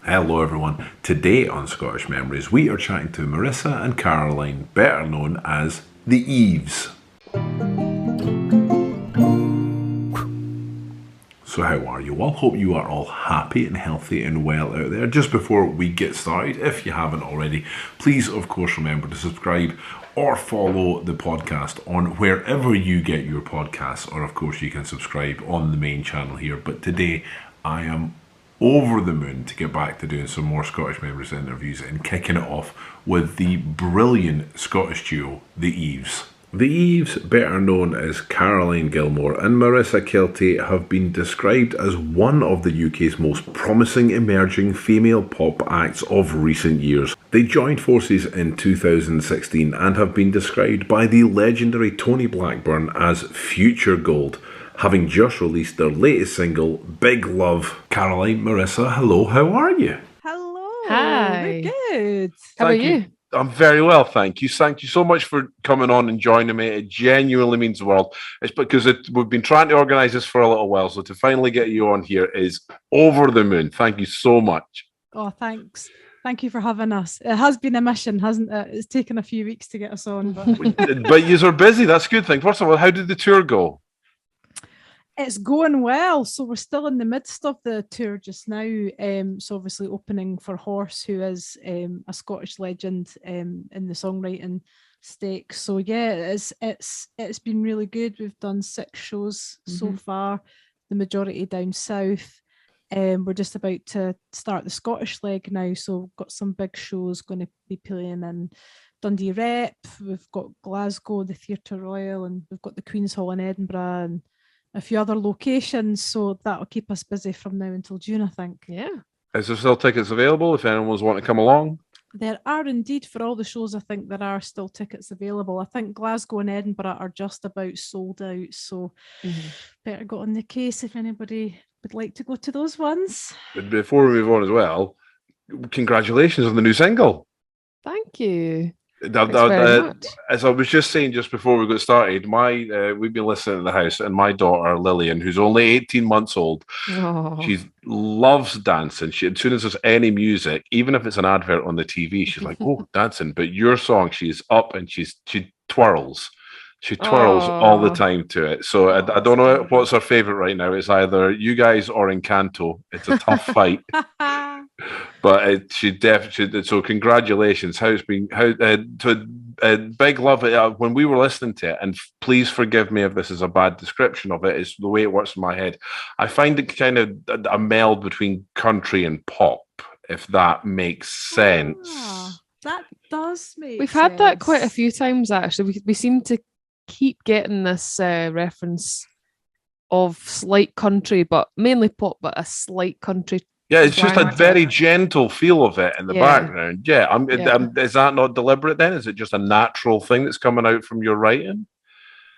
Hello everyone. Today on Scottish Memories we are chatting to Marissa and Caroline, better known as the Eves. So how are you all? Hope you are all happy and healthy and well out there. Just before we get started, if you haven't already, please of course remember to subscribe or follow the podcast on wherever you get your podcasts, or of course you can subscribe on the main channel here. But today I am over the moon to get back to doing some more Scottish Memories interviews and kicking it off with the brilliant Scottish duo, the Eves. The Eves, better known as Caroline Gilmore and Marissa Kelty, have been described as one of the UK's most promising emerging female pop acts of recent years. They joined forces in 2016 and have been described by the legendary Tony Blackburn as future gold, having just released their latest single, Big Love. Caroline, Marissa, hello, how are you? Hello. Hi. We're good. How are you? I'm very well, thank you. Thank you so much for coming on and joining me. It genuinely means the world. It's because we've been trying to organise this for a little while, so to finally get you on here is over the moon. Thank you so much. Oh, thanks. Thank you for having us. It has been a mission, hasn't it? It's taken a few weeks to get us on. But you are busy, that's a good thing. First of all, how did the tour go? It's going well. So we're still in the midst of the tour just now. So obviously opening for Horse, who is a Scottish legend in the songwriting stakes. So yeah, it's been really good. We've done 6 shows so far, the majority down south. We're just about to start the Scottish leg now. So we've got some big shows going to be playing in Dundee Rep. We've got Glasgow, the Theatre Royal, and we've got the Queen's Hall in Edinburgh, and a few other locations, so that'll keep us busy from now until June, I think. Yeah. Is there still tickets available if anyone's wanting to come along? There are indeed, for all the shows. I think there are still tickets available. I think Glasgow and Edinburgh are just about sold out, so better get on the case if anybody would like to go to those ones. But before we move on as well, congratulations on the new single. Thank you. As I was just saying just before we got started, we've been listening at the house, and my daughter Lillian, who's only 18 months old, she loves dancing. As soon as there's any music, even if it's an advert on the TV, she's like, "Oh, dancing!" But your song, she's up and she twirls. She twirls all the time to it. So I don't know what's her favorite right now. It's either you guys or Encanto. It's a tough fight. But she definitely. So congratulations. How's been? Big Love. When we were listening to it, and please forgive me if this is a bad description of it. It's the way it works in my head. I find it kind of a meld between country and pop, if that makes sense. That does make. We've had that quite a few times actually. We seem to keep getting this reference of slight country, but mainly pop, but a slight country. Yeah, it's just a very gentle feel of it in the background. Yeah, is that not deliberate then? Is it just a natural thing that's coming out from your writing?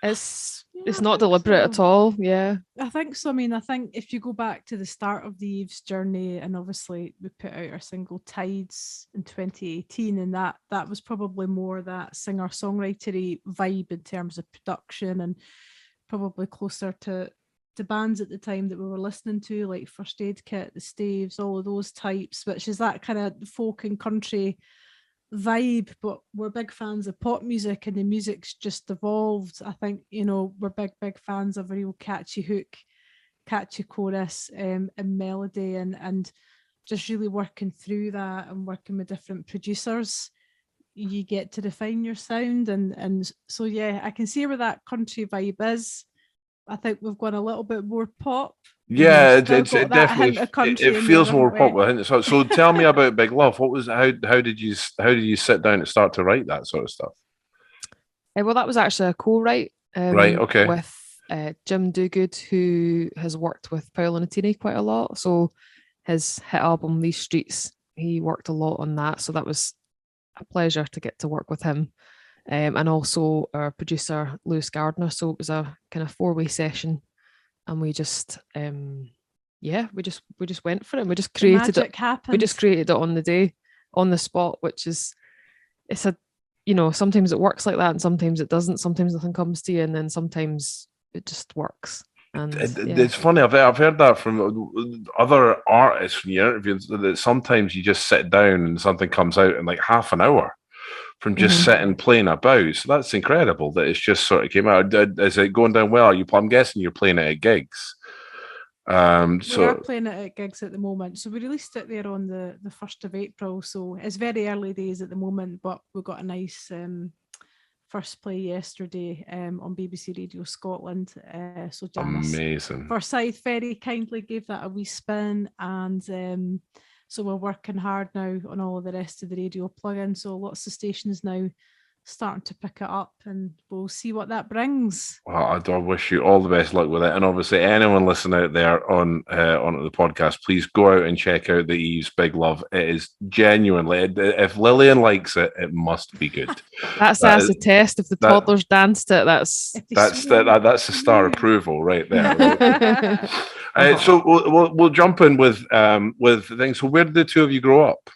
It's not deliberate at all. Yeah, I think so. I mean, I think if you go back to the start of the Eves journey, and obviously we put out our single Tides in 2018, and that was probably more that singer-songwritery vibe in terms of production, and probably closer to bands at the time that we were listening to, like First Aid Kit, the Staves, all of those types, which is that kind of folk and country vibe. But we're big fans of pop music, and the music's just evolved. I think, we're big fans of a real catchy hook, catchy chorus, and melody, and just really working through that and working with different producers, you get to define your sound. And so yeah, I can see where that country vibe is. I think we've gone a little bit more pop. Yeah, it definitely it feels more pop. So tell me about Big Love. How did you sit down and start to write that sort of stuff? Well, that was actually a co-write. Right. Okay. With Jim Dogood, who has worked with Paolo Nutini quite a lot. So his hit album These Streets, he worked a lot on that. So that was a pleasure to get to work with him. And also our producer Lewis Gardner. So it was a kind of 4-way session, and we just we just went for it. We just created it. We just created it on the day, on the spot, which is sometimes it works like that, and sometimes it doesn't. Sometimes nothing comes to you, and then sometimes it just works. And It's funny. I've heard that from other artists when you're interviewing. That sometimes you just sit down and something comes out in like half an hour from just sitting playing about. So that's incredible that it's just sort of came out. Is it going down well? I'm guessing you're playing it at gigs. We are So playing it at gigs at the moment. So we released it there on the 1st of April. So it's very early days at the moment, but we got a nice first play yesterday on BBC Radio Scotland. So Janice amazing. Forsyth very kindly gave that a wee spin, and so we're working hard now on all of the rest of the radio plugins. So lots of stations now starting to pick it up, and we'll see what that brings. Well, I do wish you all the best luck with it, and obviously anyone listening out there on the podcast, please go out and check out the Eve's Big Love. It is genuinely, if Lillian likes it, it must be good. That's a test. If the toddlers danced it, that's the star approval right there. Right? So we'll jump in with things. So where did the two of you grow up?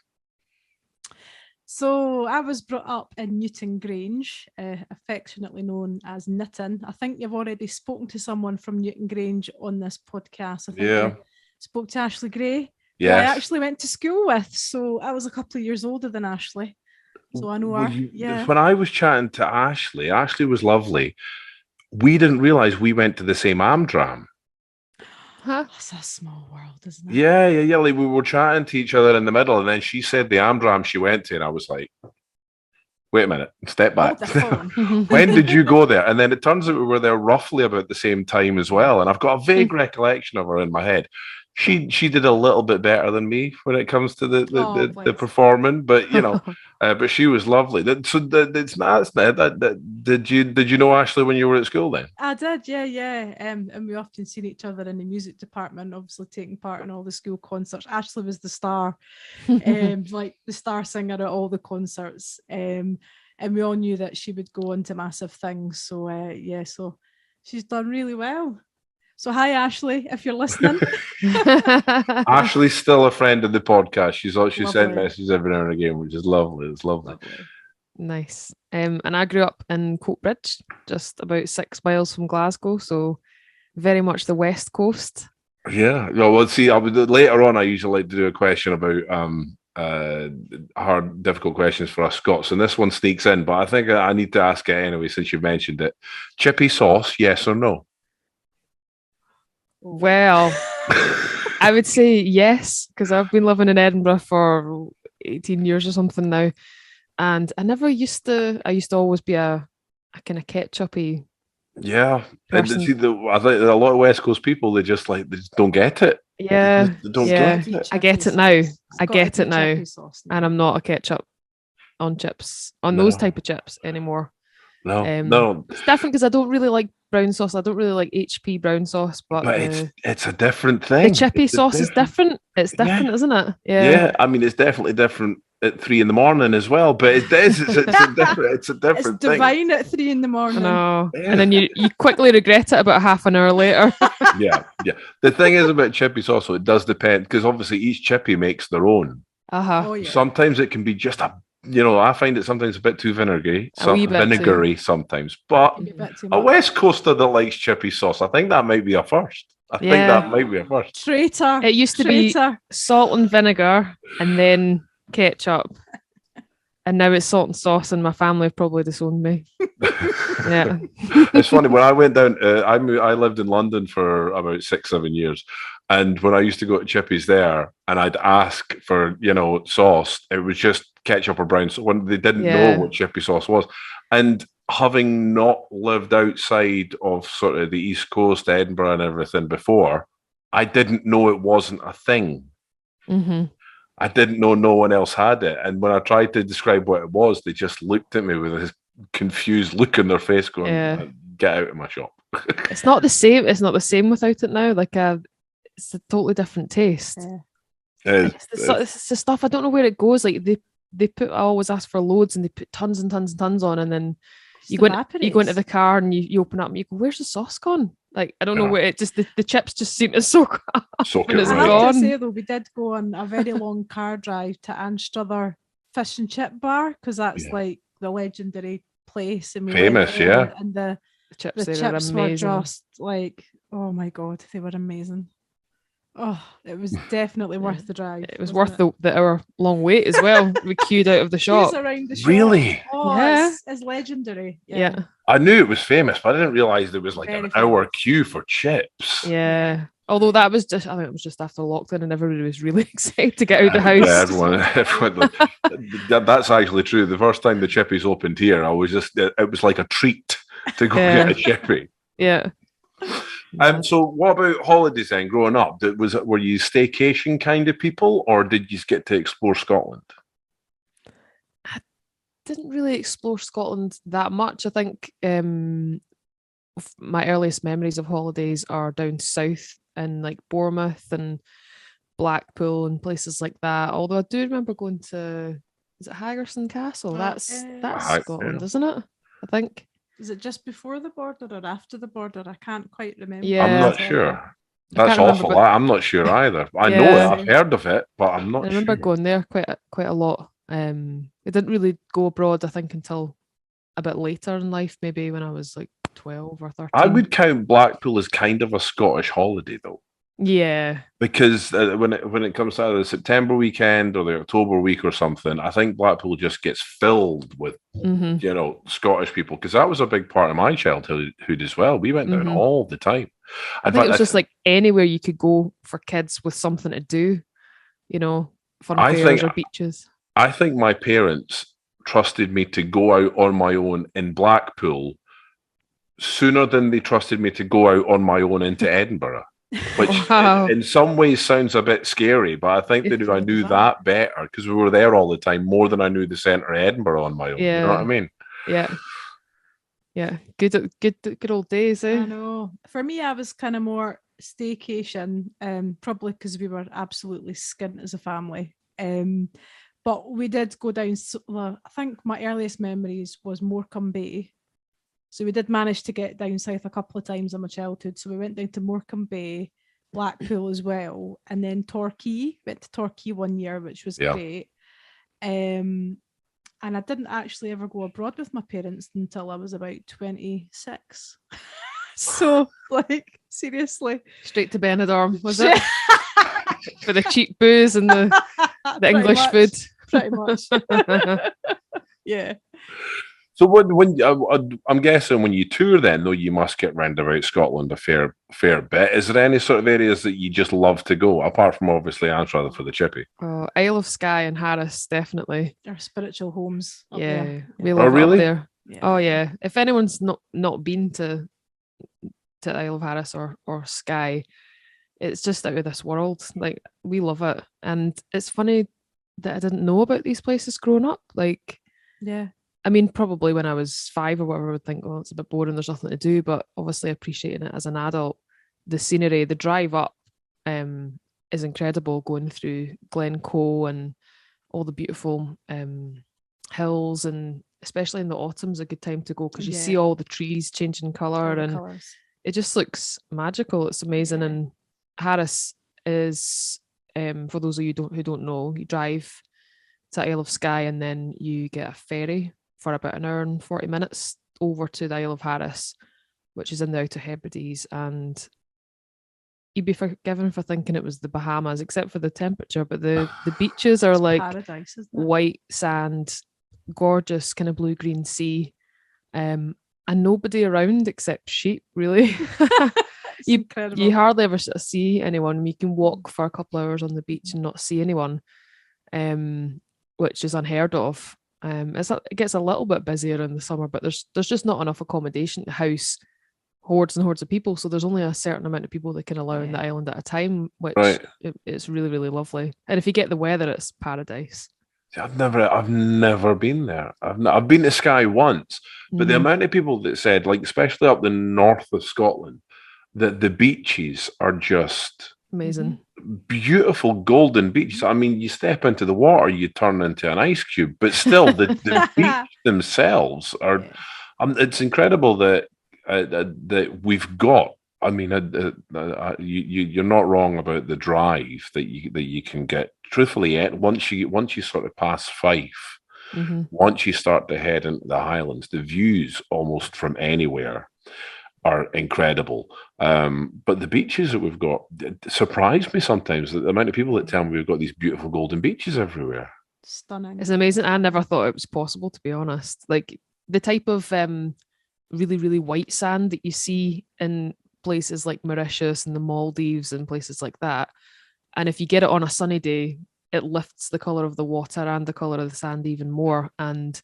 So I was brought up in Newton Grange, affectionately known as Nitton. I think you've already spoken to someone from Newton Grange on this podcast. I think you spoke to Ashley Gray, who I actually went to school with. So I was a couple of years older than Ashley. So I know her. When I was chatting to Ashley was lovely. We didn't realise we went to the same Amdram. Huh? That's a small world, isn't it? Yeah. Like we were chatting to each other in the middle, and then she said the Amdram she went to, and I was like, wait a minute, step back. When did you go there? And then it turns out we were there roughly about the same time as well. And I've got a vague recollection of her in my head. She did a little bit better than me when it comes to the performing, but but she was lovely. Did you know Ashley when you were at school then? I did, yeah. And we often seen each other in the music department, obviously taking part in all the school concerts. Ashley was the star, like the star singer at all the concerts. And we all knew that she would go on to massive things. So so she's done really well. So hi, Ashley, if you're listening. Ashley's still a friend of the podcast. She sent messages every now and again, which is lovely. It's lovely. Nice. And I grew up in Coatbridge, just about 6 miles from Glasgow, so very much the West Coast. Yeah. Well, see, later on, I usually like to do a question about hard, difficult questions for us Scots, and this one sneaks in, but I think I need to ask it anyway since you've mentioned it. Chippy sauce, yes or no? Well, I would say yes, because I've been living in Edinburgh for 18 years or something now, and I used to always be a kind of ketchupy. Yeah, and see, I think a lot of West Coast people they just don't get it. Yeah, they don't get it. I get it now. I get it now, and I'm not a ketchup on chips those type of chips anymore. No, it's different because I don't really like brown sauce. I don't really like HP brown sauce, but it's a different thing. The chippy sauce is different. It's different, isn't it? Yeah. I mean, it's definitely different at 3 a.m. as well. But it is. It's a different thing. It's divine at 3 a.m. No, and then you quickly regret it about half an hour later. Yeah. The thing is about chippy sauce, it does depend because obviously each chippy makes their own. Sometimes it can be just I find it sometimes a bit too vinegary, sometimes. But a West Coaster that likes chippy sauce, I think that might be a first. Traitor. It used to be salt and vinegar and then ketchup. And now it's salt and sauce, and my family have probably disowned me. Yeah. It's funny, when I went down, I lived in London for about 6-7 years. And when I used to go to Chippy's there and I'd ask for, sauce, it was just ketchup or brown sauce when they didn't know what chippy sauce was. And having not lived outside of sort of the East Coast, Edinburgh and everything before, I didn't know it wasn't a thing. Mm-hmm. I didn't know no one else had it. And when I tried to describe what it was, they just looked at me with this confused look on their face going, get out of my shop. It's not the same. It's not the same without it now. It's a totally different taste. Yeah. It's the stuff, I don't know where it goes. Like I always ask for loads and they put tons and tons and tons on, and then you go into the car and you open up and you go, where's the sauce gone? Like, I don't know where it just, the chips just seem to soak up. And it's gone. I have to say though, we did go on a very long car drive to Anstruther Fish and Chip Bar, because that's like the legendary place. And famous, and The chips The there are chips were amazing. just like, oh my God, they were amazing. Oh, it was definitely worth the drive. It was wasn't worth the hour long wait as well. We queued out of the Queues shop. around the shop. Really? Oh, Yeah. it's legendary. Yeah. I knew it was famous, but I didn't realize there was like Very an hour famous. queue for chips. Yeah. Although that was just, I think it was just after lockdown and everybody was really excited to get out of the house. Yeah, everyone that's actually true. The first time the Chippies opened here, I was just, it was like a treat to go Yeah. get a Chippy. Yeah. So what about holidays then, growing up? Were you staycation kind of people, or did you get to explore Scotland? Didn't really explore Scotland that much. I think my earliest memories of holidays are down south in like Bournemouth and Blackpool and places like that. Although I do remember going to, is it Hagerson Castle? That's Scotland, Yeah. isn't it? I think. Is it just before the border or after the border? I can't quite remember. Yeah. I'm not to tell sure. you. That's can't remember, awful. but- I'm not sure either. I know it. Yeah. I've heard of it, but I'm not I remember sure. going there quite a lot. We didn't really go abroad, I think, until a bit later in life, maybe when I was like 12 or 13. I would count Blackpool as kind of a Scottish holiday, though. Yeah. Because when it comes to either the September weekend or the October week or something, I think Blackpool just gets filled with Scottish people, because that was a big part of my childhood as well. We went down all the time. I think it was just like anywhere you could go for kids with something to do, fun fairs or beaches. I think my parents trusted me to go out on my own in Blackpool sooner than they trusted me to go out on my own into Edinburgh. Which in some ways sounds a bit scary, but I think they knew I knew that better because we were there all the time, more than I knew the centre of Edinburgh on my own. Yeah. You know what I mean? Yeah. Yeah. Good old days, eh? I know. For me, I was kind of more staycation, probably because we were absolutely skint as a family. But we did go down, I think my earliest memories was Morecambe Bay. So we did manage to get down south a couple of times in my childhood. So we went down to Morecambe Bay, Blackpool as well, and then Torquay. Went to Torquay one year, which was great. And I didn't actually ever go abroad with my parents until I was about 26. So, like, seriously. Straight to Benidorm, was it? For the cheap booze and the English food. Pretty much. Yeah. So when I'm guessing when you tour, then though, you must get round about Scotland a fair bit. Is there any sort of areas that you just love to go, apart from obviously Anstruther for the Chippy? Oh, Isle of Skye and Harris, definitely. Our spiritual homes. We love really? it up there. Yeah. Oh yeah. If anyone's not been to Isle of Harris or Skye, it's just out of this world. Like, we love it, and it's funny that I didn't know about these places growing up. Like, yeah. I mean, probably when I was 5 or whatever, I would think, oh, it's a bit boring, there's nothing to do. But obviously appreciating it as an adult, the scenery, the drive up is incredible, going through Glencoe and all the beautiful hills, and especially in the autumn's a good time to go because you see all the trees changing colour and colours. It just looks magical. It's amazing. Yeah. And Harris is, for those of you who don't know, you drive to Isle of Skye and then you get a ferry for about an hour and 40 minutes over to the Isle of Harris, which is in the Outer Hebrides, and you'd be forgiven for thinking it was the Bahamas, except for the temperature, but the beaches are like paradise, isn't it? white sand, gorgeous kind of blue-green sea, and nobody around except sheep, really. You hardly ever see anyone. You can walk for a couple of hours on the beach and not see anyone, which is unheard of. It gets a little bit busier in the summer, but there's just not enough accommodation to house hordes and hordes of people. So there's only a certain amount of people they can allow in the island at a time, which it's really, really lovely. And if you get the weather, it's paradise. I've never been there. I've been to Skye once, but the amount of people that said, like, especially up the north of Scotland, that the beaches are just amazing, beautiful golden beaches. I mean, you step into the water, you turn into an ice cube, but still, the beach themselves are. It's incredible that we've got. I mean, you're not wrong about the drive that you can get. Truthfully, once you sort of pass Fife, once you start to head into the Highlands, the views almost from anywhere are incredible. But the beaches that we've got surprise me sometimes. The amount of people that tell me we've got these beautiful golden beaches everywhere. Stunning. It's amazing. I never thought it was possible, to be honest. Like the type of really, really white sand that you see in places like Mauritius and the Maldives and places like that. And if you get it on a sunny day, it lifts the colour of the water and the colour of the sand even more. And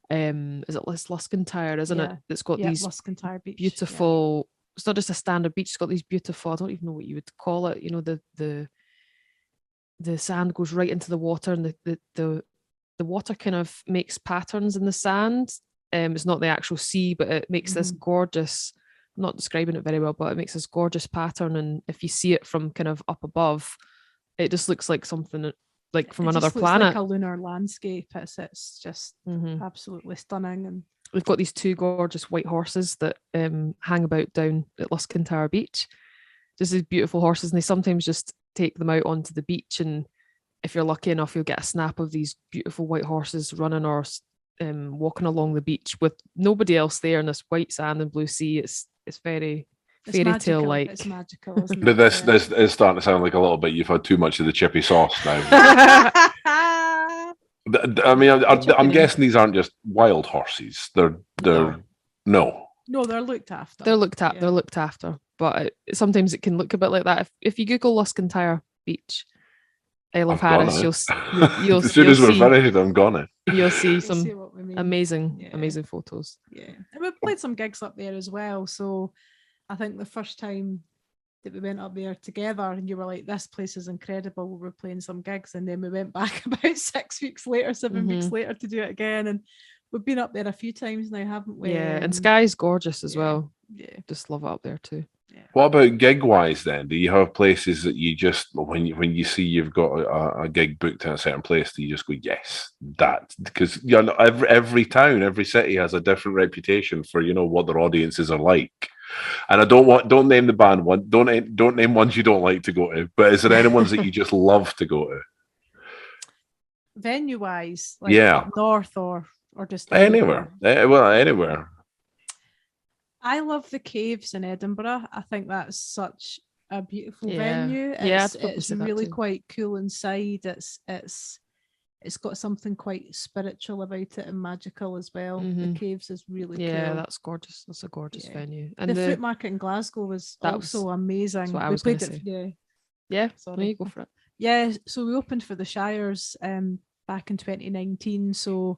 is it Luscantire, isn't it? It's got these Luscantire Beach. beautiful, it's not just a standard beach, it's got these beautiful, I don't even know what you would call it, you know, the sand goes right into the water, and the water kind of makes patterns in the sand. It's not the actual sea, but it makes this gorgeous, I'm not describing it very well, but it makes this gorgeous pattern. And if you see it from kind of up above, it just looks like something like from another planet. Like a lunar landscape. It's just absolutely stunning. And we've got these two gorgeous white horses that hang about down at Luscantire Beach. Just these beautiful horses, and they sometimes just take them out onto the beach, and if you're lucky enough, you'll get a snap of these beautiful white horses running or walking along the beach with nobody else there in this white sand and blue sea. It's very fairy tale like. It's magical, isn't it? But this is starting to sound like a little bit you've had too much of the chippy sauce now. I mean, I'm guessing these aren't just wild horses. They're no, they're looked after. They're looked after. But sometimes it can look a bit like that. If you Google Luscantire Beach, Isle of Harris, you'll as soon as we're finished, I'm gone. You'll see some amazing photos. Yeah, and we've played some gigs up there as well. So I think the first time that we went up there together, and you were like, "This place is incredible." We were playing some gigs, and then we went back about 6 weeks later, 7 weeks later to do it again. And we've been up there a few times now, haven't we? Yeah, and Skye's gorgeous as well. Yeah, just love it up there too. Yeah. What about gig-wise then? Do you have places that you just, when you see you've got a gig booked in a certain place, do you just go, yes, that? Because every town, every city has a different reputation for what their audiences are like. And I don't name the band one, don't name ones you don't like to go to. But is there any ones that you just love to go to? Venue-wise, like up north or just anywhere? Anywhere. I love the Caves in Edinburgh. I think that's such a beautiful venue. It's really quite cool inside. It's got something quite spiritual about it and magical as well. The Caves is really cool. Yeah, that's gorgeous. That's a gorgeous venue. And the Fruit Market in Glasgow was also amazing. That's what I was going to say. Yeah. Sorry. No, you go for it. Yeah, so we opened for the Shires back in 2019. So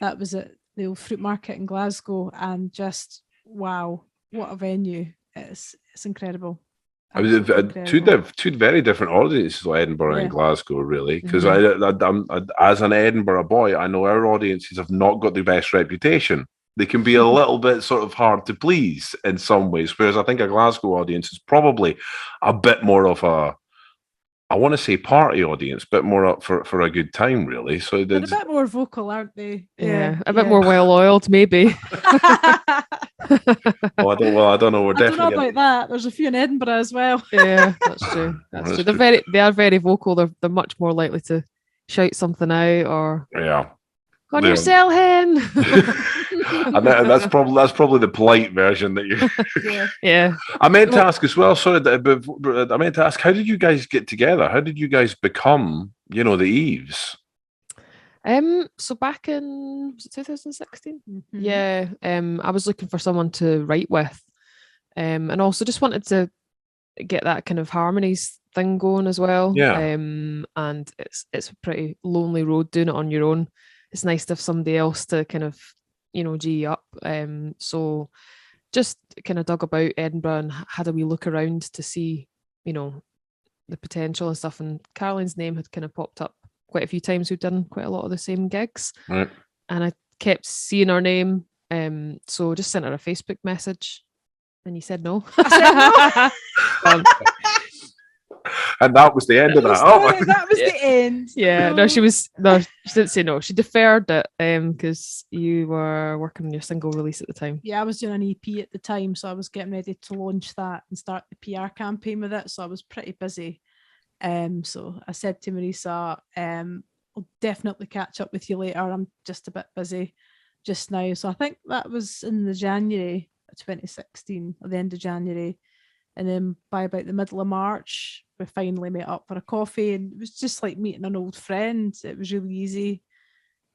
that was at the old Fruit Market in Glasgow, and just wow, what a venue. It's incredible. I was two very different audiences, Edinburgh and Glasgow, really. Because I'm as an Edinburgh boy, I know our audiences have not got the best reputation. They can be a little bit sort of hard to please in some ways, whereas I think a Glasgow audience is probably a bit more of a, I want to say party audience, but more up for a good time, really. So they're a bit more vocal, aren't they? Yeah, a bit more well-oiled, maybe. I don't know. I don't know about that. There's a few in Edinburgh as well. Yeah, that's true. That's true. They are very vocal. They're much more likely to shout something out or go on yourself, hen. And that's probably the polite version that you. Yeah. I meant to ask as well. Sorry, I meant to ask, how did you guys get together? How did you guys become, the Eves? So back in, was it 2016? Yeah. I was looking for someone to write with, and also just wanted to get that kind of harmonies thing going as well. Yeah. And it's a pretty lonely road doing it on your own. It's nice to have somebody else to kind of, G up. So just kind of dug about Edinburgh and had a wee look around to see, the potential and stuff. And Caroline's name had kind of popped up quite a few times. We've done quite a lot of the same gigs. Right. And I kept seeing her name. So just sent her a Facebook message and you said no. I said no. And that was the end of that. That was the end. Yeah, she didn't say no. She deferred it because you were working on your single release at the time. Yeah, I was doing an EP at the time, so I was getting ready to launch that and start the PR campaign with it. So I was pretty busy. So I said to Marisa, I'll definitely catch up with you later. I'm just a bit busy just now. So I think that was in the January 2016, or the end of January. And then by about the middle of March, we finally met up for a coffee, and it was just like meeting an old friend. It was really easy.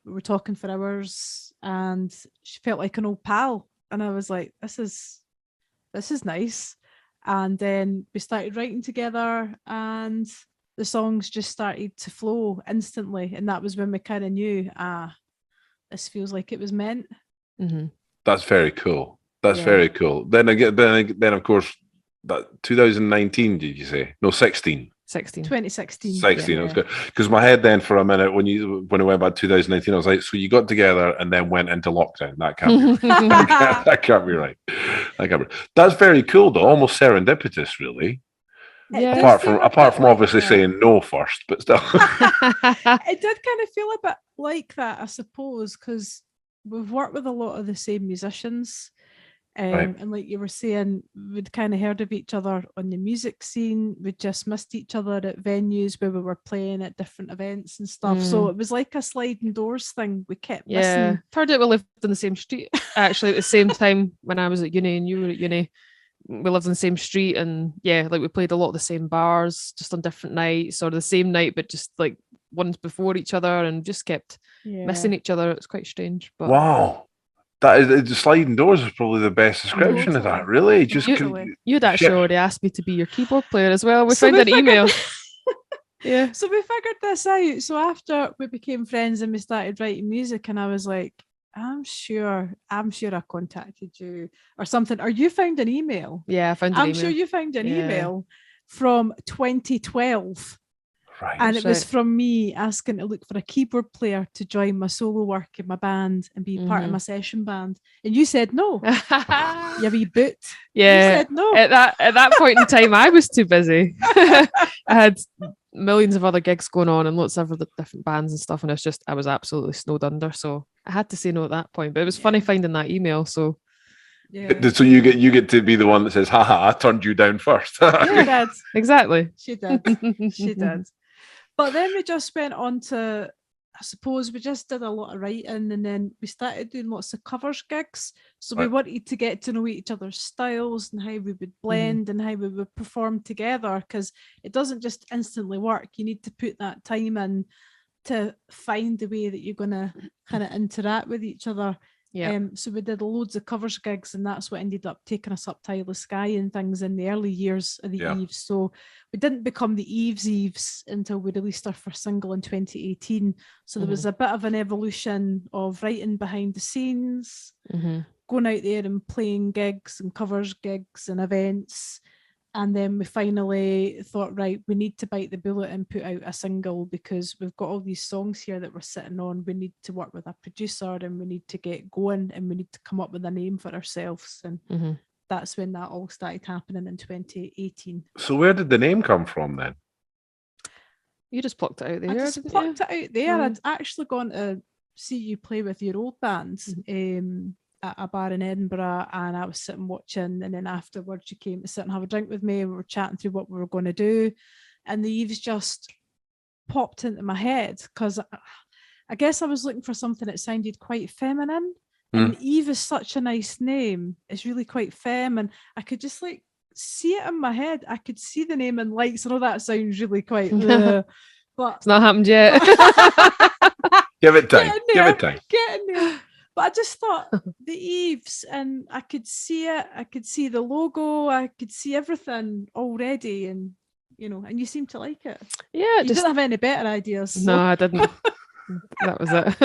We were talking for hours, and she felt like an old pal. And I was like, this is nice. And then we started writing together, and the songs just started to flow instantly. And that was when we kind of knew, this feels like it was meant. Mm-hmm. That's very cool. That's Yeah. very cool. Then again, then of course, that 2019. Did you say no? 16. 16. 2016. 16. Yeah. That was good. Because my head then for a minute when it went back 2019, I was like, so you got together and then went into lockdown. That can't be right. That can't be right. That's very cool though. Almost serendipitous, really. Yeah. Apart from obviously saying no first, but still. It did kind of feel a bit like that, I suppose, because we've worked with a lot of the same musicians. Right. And like you were saying, we'd kind of heard of each other on the music scene. We'd just missed each other at venues where we were playing at different events and stuff. So it was like a sliding doors thing. We kept missing. Turned out we lived on the same street. Actually, at the same time when I was at uni and you were at uni, we lived on the same street, and like we played a lot of the same bars, just on different nights, or the same night, but just like ones before each other, and just kept missing each other. It's quite strange. But wow. That is sliding doors is probably the best description of that. Really, just you'd actually already asked me to be your keyboard player as well. We found an email. Yeah. So we figured this out. So after we became friends and we started writing music, and I was like, I'm sure I contacted you or something. Or you found an email. Yeah, I found an email. I'm sure you found an email from 2012. Right. And it was from me asking to look for a keyboard player to join my solo work in my band and be part of my session band. And you said no. You wee boot. Yeah. You said no. At that point in time, I was too busy. I had millions of other gigs going on and lots of other different bands and stuff. And I was absolutely snowed under. So I had to say no at that point. But it was funny finding that email. So so you get to be the one that says, haha, I turned you down first. She did. Exactly. She did. She did. But then we just went on to, I suppose we just did a lot of writing, and then we started doing lots of covers gigs. So we wanted to get to know each other's styles and how we would blend and how we would perform together, because it doesn't just instantly work. You need to put that time in to find the way that you're going to kind of interact with each other. Yeah. So we did loads of covers gigs, and that's what ended up taking us up Tyler Sky and things in the early years of the Eves. So we didn't become the Eves until we released our first single in 2018. So there was a bit of an evolution of writing behind the scenes, going out there and playing gigs and covers gigs and events. And then we finally thought, right, we need to bite the bullet and put out a single, because we've got all these songs here that we're sitting on. We need to work with a producer, and we need to get going, and we need to come up with a name for ourselves. And that's when that all started happening in 2018. So where did the name come from then? You just plucked it out there. I just plucked it out there. I'd actually gone to see you play with your old bands at a bar in Edinburgh, and I was sitting watching, and then afterwards you came to sit and have a drink with me, and we were chatting through what we were going to do, and the Eves just popped into my head, because I guess I was looking for something that sounded quite feminine, and Eve is such a nice name. It's really quite femme, and I could just like see it in my head. I could see the name in lights. I know that sounds really quite but it's not happened yet. Give it time. Give it time. Get in there. But I just thought the Eves, and I could see it. I could see the logo. I could see everything already, and and you seem to like it. Yeah, you didn't have any better ideas. No, I didn't. That was it.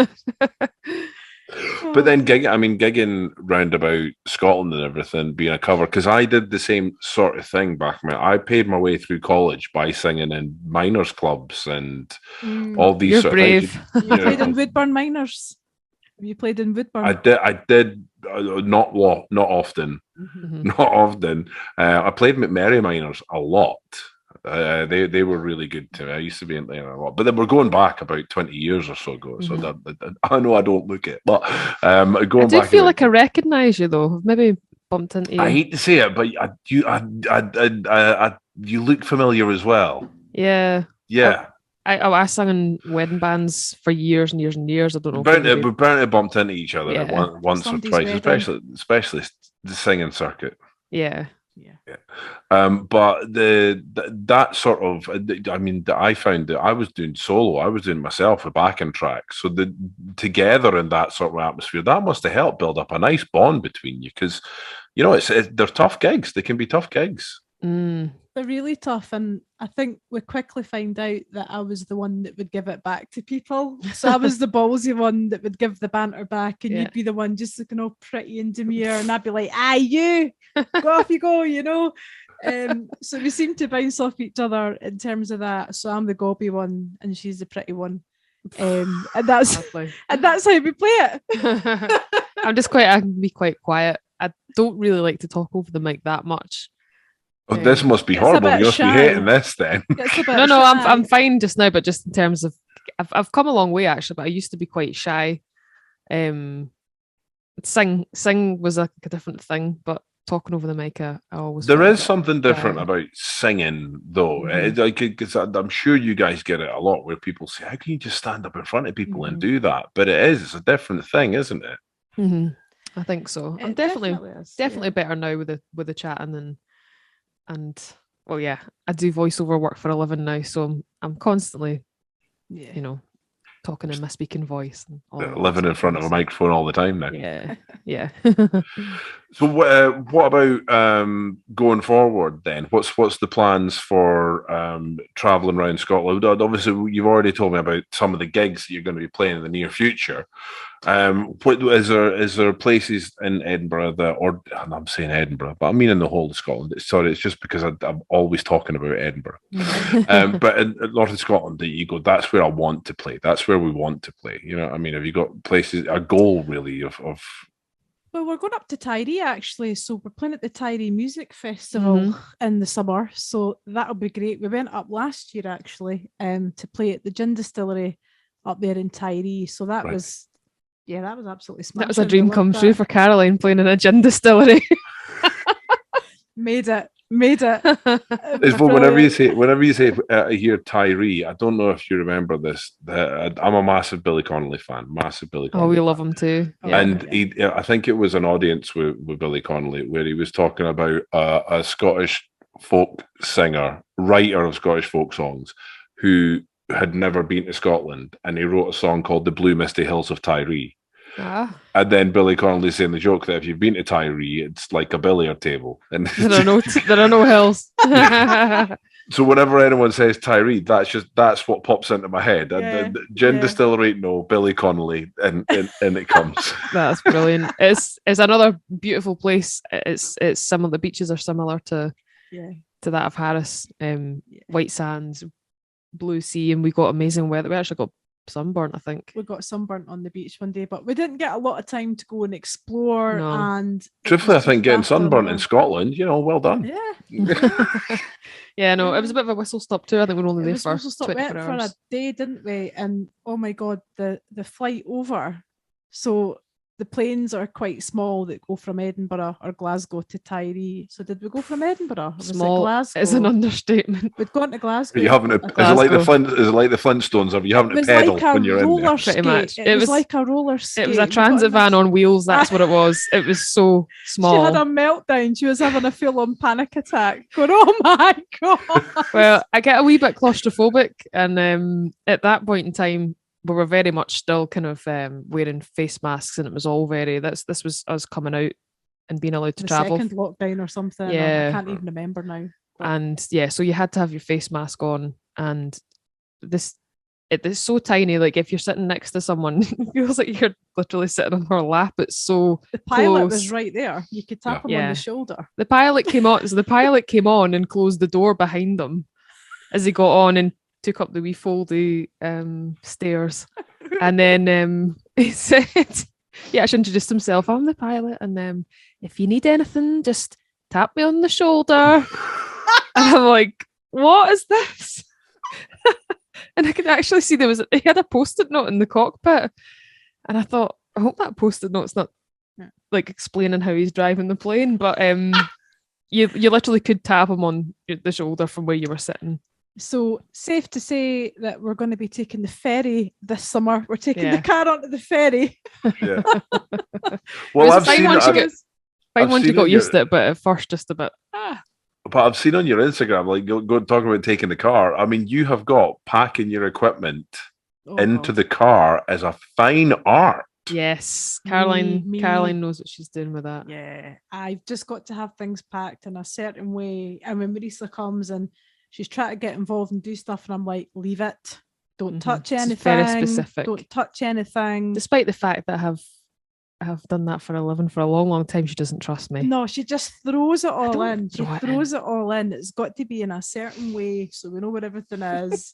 But then gigging round about Scotland and everything, being a cover, because I did the same sort of thing back when I paid my way through college by singing in miners' clubs and all these You're sort brave. of things. You played in Woodburn Miners. Have you played in Woodburn? I did not often. Not often. I played McMurray Miners a lot. They were really good to me. I used to be in there a lot, but then we're going back about 20 years or so ago. So I know I don't look it, but going I do back feel like I recognise you though. I've maybe bumped into you. I hate to say it, but you look familiar as well. Yeah. Yeah. I sang in wedding bands for years and years and years. I don't know. We're bound to bumped into each other at Yeah. once or Somebody's twice, wedding. especially the singing circuit. Yeah. But that sort of, I mean, I found that I was doing solo, I was doing myself a backing track. So the together in that sort of atmosphere, that must have helped build up a nice bond between you because, you know, they're tough gigs. They can be tough gigs. Mm. They're really tough, and I think we quickly find out that I was the one that would give it back to people. So I was the ballsy one that would give the banter back, and you'd be the one just looking all pretty and demure, and I'd be like, "Aye, you go off, you go," you know. So we seem to bounce off each other in terms of that. So I'm the gobby one, and she's the pretty one, and that's how we play it. I can be quite quiet. I don't really like to talk over the mic that much. Oh, this must be horrible. You must be hating this then. No, I'm fine just now, but just in terms of, I've come a long way actually. But I used to be quite shy. Sing was like a different thing, but talking over the mic, I always. There is something different about singing, though. Mm-hmm. I'm sure you guys get it a lot, where people say, "How can you just stand up in front of people and do that?" But it's a different thing, isn't it? Mm-hmm. I think so. I'm definitely is, better now with the chatting and well, yeah, I do voiceover work for a living now, so I'm constantly, you know, talking in my speaking voice and all living in front of a microphone all the time now. Yeah. So what about going forward then? What's the plans for traveling around Scotland? Obviously, you've already told me about some of the gigs that you're going to be playing in the near future. What is there places in Edinburgh or I'm saying Edinburgh, but I mean in the whole of Scotland. Sorry, it's just because I'm always talking about Edinburgh. But in North of Scotland, that you go, that's where I want to play. That's where we want to play. You know, I mean, have you got places, a goal really of? Well, we're going up to Tyree actually, so we're playing at the Tyree Music Festival in the summer. So that'll be great. We went up last year actually, to play at the Gin Distillery up there in Tyree. So that was. Yeah, that was absolutely smashing. That was a dream come true for Caroline, playing in a gin distillery. Made it. Whenever you say I hear Tyree, I don't know if you remember this. I'm a massive Billy Connolly fan. Oh, we love him too. Yeah. And I think it was an audience with Billy Connolly where he was talking about a Scottish folk singer, writer of Scottish folk songs, who had never been to Scotland, and he wrote a song called "The Blue Misty Hills of Tyree." And then Billy Connolly saying the joke that if you've been to Tyree, it's like a billiard table, and there are no hills. So whenever anyone says Tyree, that's what pops into my head. Gin Distillery, no, Billy Connolly, and it comes. That's brilliant. It's another beautiful place. It's similar. The beaches are similar to that of Harris. White sands, blue sea, and we got amazing weather. We actually got sunburnt, I think. We got sunburnt on the beach one day, but we didn't get a lot of time to go and explore. No. And truthfully, I think getting sunburnt in Scotland, well done. Yeah, no, it was a bit of a whistle stop too. I think we were only there for 24 hours. For a day, didn't we? And oh my god, the flight over. So the planes are quite small that go from Edinburgh or Glasgow to Tyree. So did we go from Edinburgh? Small Glasgow? Is an understatement. We'd gone to Glasgow. Are you having is it like the Flintstones? Or are you having to pedal when you're in there? Pretty much. It was like a roller skate. It was a transit van on wheels. That's what it was. It was so small. She had a meltdown. She was having a full-on panic attack. Going, oh my god! Well, I get a wee bit claustrophobic, and at that point in time, we were very much still kind of wearing face masks, and it was all very. This was us coming out and being allowed to travel. Second lockdown or something. Yeah, I can't even remember now. But... And so you had to have your face mask on, and it is so tiny. Like if you're sitting next to someone, it feels like you're literally sitting on her lap. It's so the pilot close. was right there. You could tap him on the shoulder. The pilot came on. So the pilot came on and closed the door behind them as he got on and took up the wee foldy stairs, and then he said, he actually introduced himself. I'm the pilot, and if you need anything, just tap me on the shoulder. And I'm like, what is this? And I could actually see he had a post-it note in the cockpit, and I thought, I hope that post-it note's not like explaining how he's driving the plane, but you literally could tap him on the shoulder from where you were sitting. So safe to say that we're going to be taking the ferry this summer. We're taking the Yeah. car onto the ferry. Yeah. It Well, was I've fine seen once you it. get fine I've once you seen got it, used to it, but at first just a bit. But I've seen on your Instagram, like go talk about taking the car. I mean, you have got packing your equipment Oh, into God. the car as a fine art. Yes, Me- Caroline knows what she's doing with that. Yeah, I've just got to have things packed in a certain way. And when Marisa comes and she's trying to get involved and do stuff, and I'm like, leave it. Don't touch It's anything. very specific. Don't touch anything. Despite the fact that I have done that for a living for a long, long time, she doesn't trust me. No, she just throws it all don't in. She throw it throws it all in. It's got to be in a certain way so we know where everything is.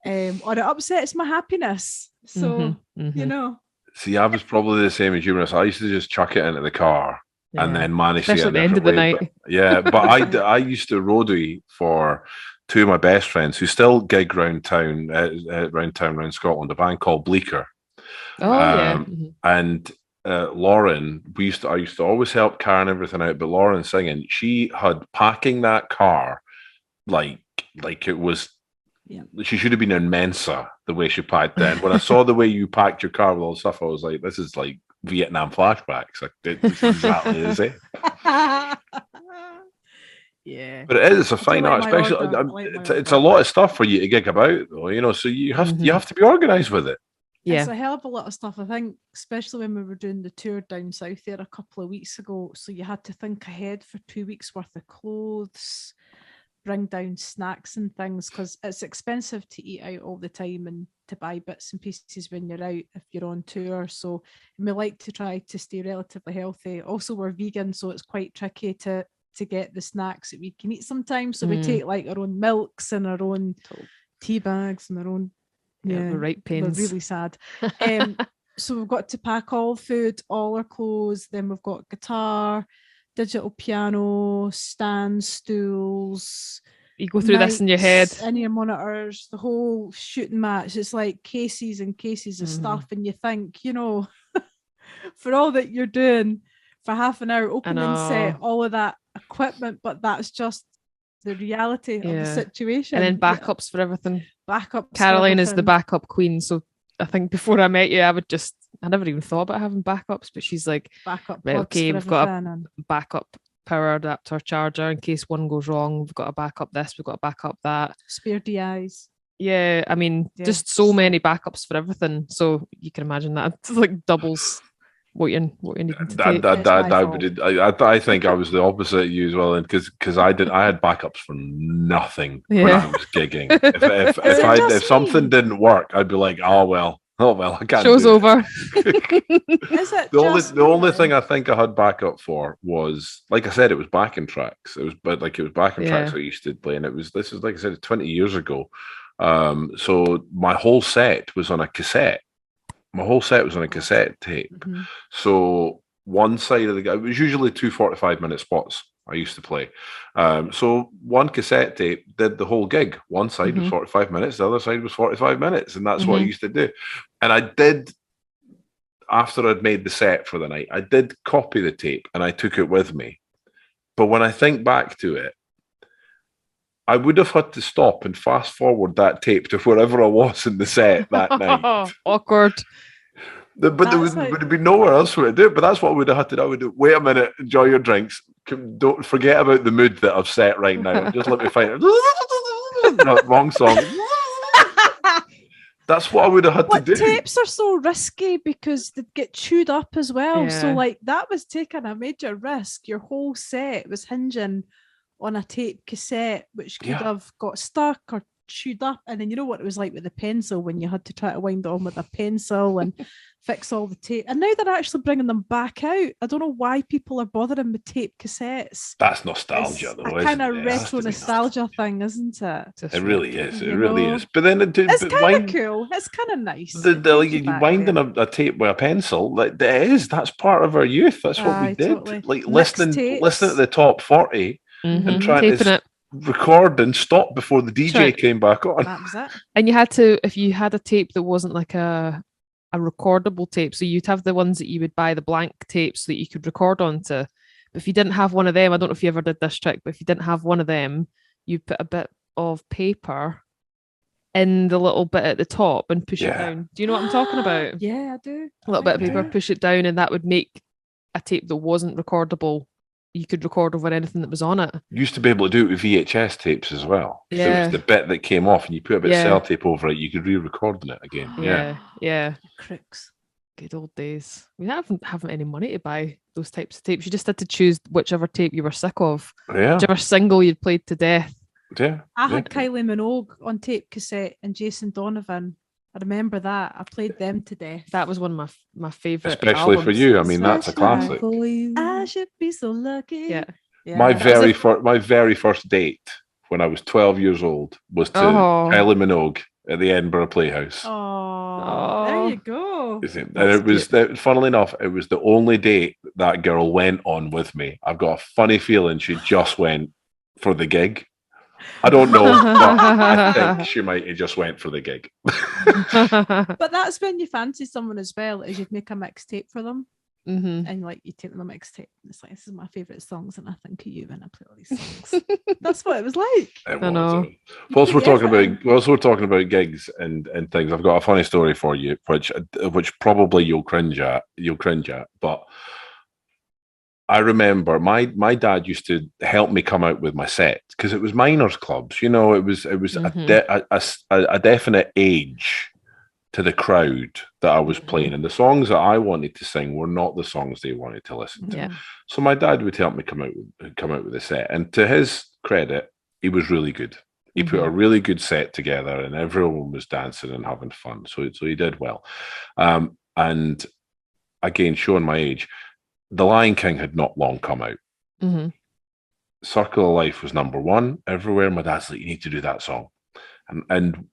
Or it upsets my happiness. So, you know. See, I was probably the same as you, Marissa. I used to just chuck it into the car and Yeah. then manage Especially to at get the a end of the different way. night. But, yeah, but I used to roadie for two of my best friends who still gig round town, around Scotland, a band called Bleaker. Oh yeah. And Lauren, I used to always help Karen everything out, but Lauren singing, she had packing that car like it was. Yeah. She should have been in Mensa the way she packed then. When I saw the way you packed your car with all the stuff, I was like, this is like Vietnam flashbacks. Like, it's exactly the same. Yeah. But it is a fine art, my especially order. I like my it's a order. lot of stuff for you to gig about, though. You know, so you have to be organised with it. It's Yeah. a hell of a lot of stuff. I think, especially when we were doing the tour down south there a couple of weeks ago. So you had to think ahead for 2 weeks worth of clothes, bring down snacks and things, because it's expensive to eat out all the time and to buy bits and pieces when you're out if you're on tour. So we like to try to stay relatively healthy. Also, we're vegan, so it's quite tricky to get the snacks that we can eat sometimes. So we take like our own milks and our own tea bags and our own. Yeah, the right pains. We're really sad. So we've got to pack all food, all our clothes. Then we've got guitar, digital piano, stands, stools. You go through this in your head. Any monitors, the whole shooting match. It's like cases and cases of stuff. And you think, you know, for all that you're doing for half an hour, open and set all of that equipment, but that's just the reality of the situation. And then backups for everything. Backups. Caroline is the backup queen. So I think before I met you, I never even thought about having backups, but she's like, backup. Right, okay, we've got a backup power adapter charger in case one goes wrong. We've got a backup this, we've got a backup that. Spare DIs. Yeah, I mean, just so many backups for everything. So you can imagine that it's like doubles what you need to take. I think I was the opposite of you as well, and because I had backups for nothing when I was gigging. If something didn't work, I'd be like, oh well, I can't. Show's over. The only thing I think I had backup for was, like I said, it was backing tracks. It was backing tracks I used to play, and this is like I said, 20 years ago. So my whole set was on a cassette. My whole set was on a cassette tape. So one side of it was usually 2 45-minute spots I used to play. So one cassette tape did the whole gig. One side was 45 minutes, the other side was 45 minutes. And that's what I used to do. And I did, after I'd made the set for the night, I did copy the tape and I took it with me. But when I think back to it, I would have had to stop and fast forward that tape to wherever I was in the set that night. Awkward. But there would be nowhere else for it to do it. But that's what I would have had to do. I would do. Wait a minute, enjoy your drinks. Don't forget about the mood that I've set right now. Just let me find it. No, wrong song. That's what I would have had to do. Tapes are so risky because they get chewed up as well. So like that was taking a major risk. Your whole set was hinging on a tape cassette, which could have got stuck or chewed up. And then you know what it was like with the pencil when you had to try to wind it on with a pencil and fix all the tape. And now they're actually bringing them back out. I don't know why people are bothering with tape cassettes. That's nostalgia, though. It's a kind of retro nostalgia thing, isn't it? It really is. It really is. But then it's kind of cool. It's kind of nice. You winding a tape with a pencil, like that's part of our youth. That's what we did. Totally. Like listening to the top 40 and trying to record and stop before the DJ came back on. That was it. And you had to, if you had a tape that wasn't like a recordable tape, so you'd have the ones that you would buy, the blank tapes that you could record onto. But if you didn't have one of them, I don't know if you ever did this trick, but if you didn't have one of them, you put a bit of paper in the little bit at the top and push it Yeah. down. Do you know what I'm talking about? Yeah, I do. A little bit of I paper, do. push it down, and that would make a tape that wasn't recordable. You could record over anything that was on it. Used to be able to do it with VHS tapes as well. There was Yeah. the bit that came off, and you put a bit of Yeah. sellotape over it. You could re-record it again. Yeah. Yeah. Crooks. Good old days. We haven't any money to buy those types of tapes. You just had to choose whichever tape you were sick of, Yeah. whichever single you'd played to death. Yeah. I had Kylie Minogue on tape cassette and Jason Donovan. I remember that. I played them to death. That was one of my favourite Especially for albums. you. I mean, that's a Especially classic. for you. I should be so lucky. Yeah. My that was my very first date when I was 12 years old was to Kylie Minogue at the Edinburgh Playhouse. Oh, there you go. And it was, funnily enough, it was the only date that girl went on with me. I've got a funny feeling she just went for the gig. I don't know, but I think she might have just went for the gig. But that's when you fancy someone as well, is you'd make a mixtape for them. Mm-hmm. And like you take them a mixtape and it's like, this is my favourite songs and I think of you when I play all these songs. That's what it was like. It I know. was. Whilst we're talking about gigs and things, I've got a funny story for you, which probably you'll cringe at, but I remember my dad used to help me come out with my set because it was minors clubs. You know, it was a definite age to the crowd that I was playing, and the songs that I wanted to sing were not the songs they wanted to listen to. Yeah. So my dad would help me come out with a set, and to his credit, he was really good. He put a really good set together, and everyone was dancing and having fun. So he did well. And again, showing my age, The Lion King had not long come out. Mm-hmm. Circle of Life was number one everywhere. My dad's like, you need to do that song, and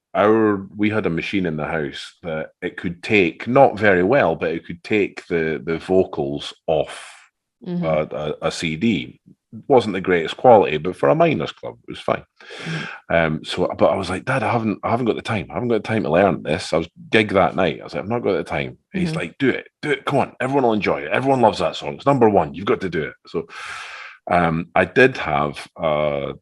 we had a machine in the house that it could take, not very well, but it could take the vocals off a CD. It wasn't the greatest quality, but for a minors club, it was fine. But I was like, Dad, I haven't got the time. I haven't got the time to learn this. I was gig that night. I was like, I've not got the time. And he's like, do it. Come on. Everyone will enjoy it. Everyone loves that song. It's number one. You've got to do it. So I did have a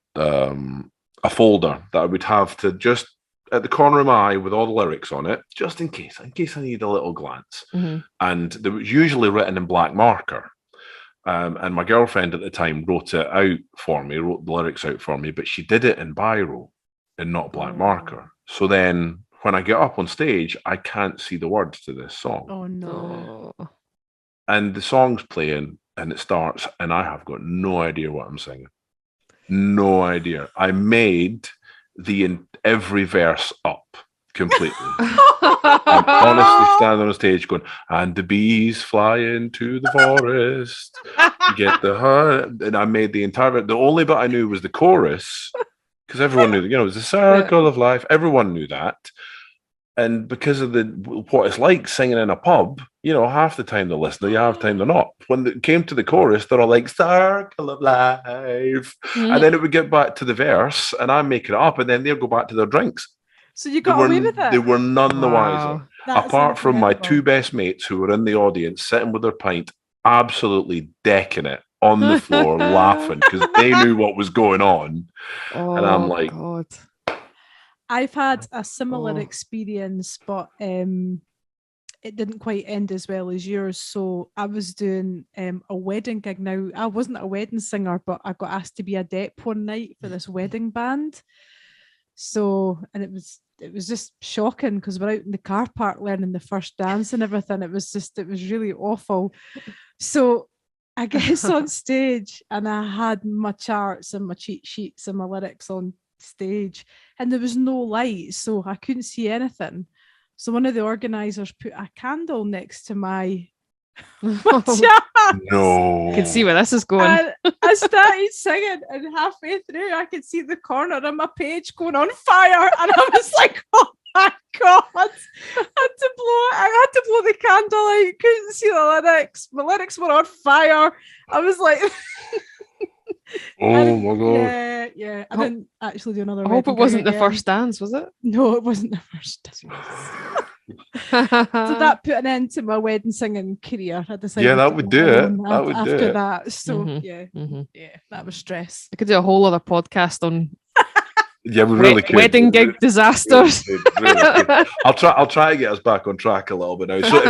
folder that I would have to just at the corner of my eye with all the lyrics on it, just in case I need a little glance. And it was usually written in black marker. And my girlfriend at the time wrote it out for me, wrote the lyrics out for me, but she did it in biro and not black marker. So then when I get up on stage, I can't see the words to this song. Oh, no. And the song's playing and it starts and I have got no idea what I'm singing. No idea. I made every verse up completely. I'm honestly standing on a stage going, and the bees fly into the forest. You get the heart. And I made the only bit I knew was the chorus because everyone knew, it was the circle of life. Everyone knew that. And because of what it's like singing in a pub, half the time they're listening, half the time they're not. When it came to the chorus, they're all like, circle of life. And then it would get back to the verse, and I'm making it up, and then they'll go back to their drinks. So you got away with it? They were none the wiser. That's apart from my incredible. two best mates who were in the audience, sitting with their pint, absolutely decking it on the floor, laughing, because they knew what was going on. And I'm like, God. I've had a similar experience, but it didn't quite end as well as yours. So I was doing a wedding gig. Now, I wasn't a wedding singer, but I got asked to be a dep one night for this wedding band. So, and it was just shocking because we're out in the car park learning the first dance and everything. It was really awful. So I guess on stage and I had my charts and my cheat sheets and my lyrics on stage and there was no light, so I couldn't see anything. So one of the organisers put a candle next to my charts. no. I can see where this is going. And I started singing and halfway through I could see the corner of my page going on fire and I was like, oh my God, I had to blow the candle out, couldn't see the lyrics, my lyrics were on fire. I was like oh my God. Yeah. I didn't actually do another I hope it wedding wasn't gig the again. first dance, was it? No, it wasn't the first dance. So that put an end to my wedding singing career. I decided that would do it. That would do after it. that. So Mhm. yeah, that was stress. I could do a whole other podcast on Yeah, we really could. Wedding gig disasters. Really could. I'll try to get us back on track a little bit now. So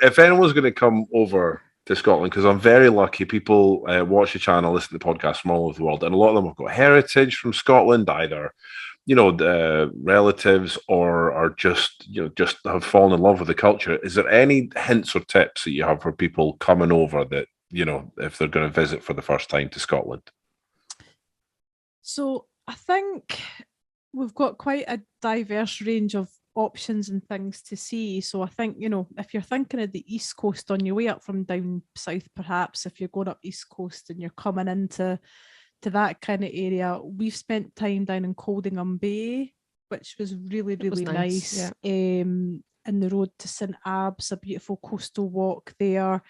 if anyone's going to come over to Scotland, because I'm very lucky, people watch the channel, listen to the podcast from all over the world, and a lot of them have got heritage from Scotland, either relatives or just have fallen in love with the culture. Is there any hints or tips that you have for people coming over that if they're going to visit for the first time to Scotland? So I think we've got quite a diverse range of options and things to see. So I think, if you're thinking of the East Coast on your way up from down south, perhaps if you're going up East Coast and you're coming into that kind of area, we've spent time down in Coldingham Bay, which was really, really nice. Yeah. In the road to St Abbs, a beautiful coastal walk there.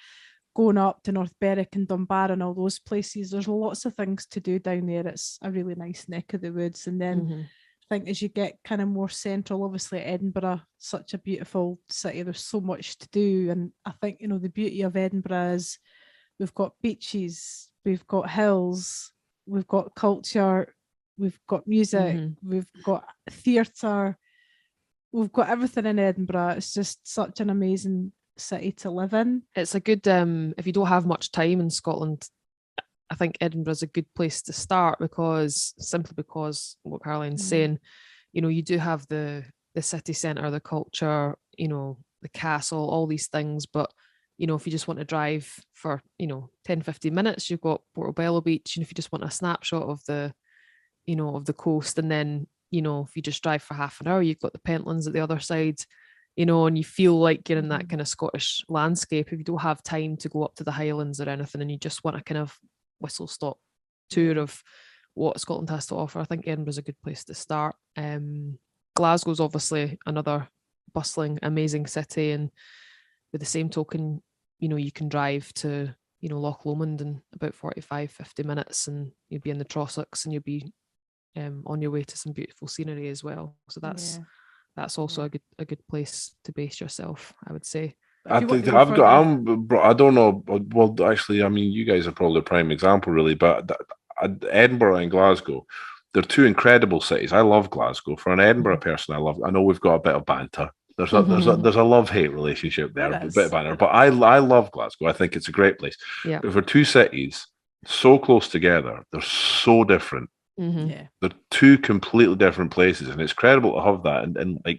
Going up to North Berwick and Dunbar and all those places, there's lots of things to do down there. It's a really nice neck of the woods. And then I think as you get kind of more central, obviously Edinburgh, such a beautiful city. There's so much to do. And I think, the beauty of Edinburgh is we've got beaches, we've got hills, we've got culture, we've got music, we've got theatre, we've got everything in Edinburgh. It's just such an amazing city to live in. It's a good if you don't have much time in Scotland, I think Edinburgh's a good place to start, because what Caroline's saying, you do have the city centre, the culture, the castle, all these things, but if you just want to drive for 10-15 minutes, you've got Portobello Beach, and if you just want a snapshot of the of the coast, and then if you just drive for half an hour, you've got the Pentlands at the other side, and you feel like you're in that kind of Scottish landscape. If you don't have time to go up to the Highlands or anything, and you just want a kind of whistle-stop tour of what Scotland has to offer, I think Edinburgh's a good place to start. Glasgow's obviously another bustling, amazing city, and with the same token, you can drive to Loch Lomond in about 45-50 minutes, and you'll be in the Trossachs, and you'll be on your way to some beautiful scenery as well. So that's also a good place to base yourself, I would say. I don't know. Well, actually, I mean, you guys are probably a prime example, really. But Edinburgh and Glasgow, they're two incredible cities. I love Glasgow. For an Edinburgh person, I know we've got a bit of banter. There's a love-hate relationship there, a bit of banter. But I love Glasgow. I think it's a great place. Yeah. But for two cities so close together, they're so different. Yeah, They're two completely different places, and it's incredible to have that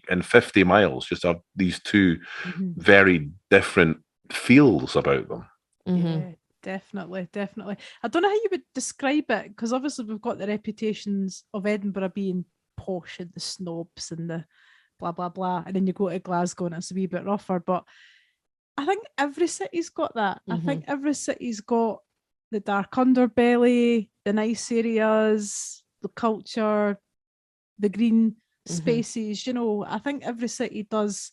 in 50 miles, just have these two very different feels about them. Yeah, definitely. I don't know how you would describe it, because obviously we've got the reputations of Edinburgh being posh and the snobs and the blah blah blah, and then you go to Glasgow and it's a wee bit rougher. But I think every city's got that. I think every city's got the dark underbelly, the nice areas, the culture, the green spaces. I think every city does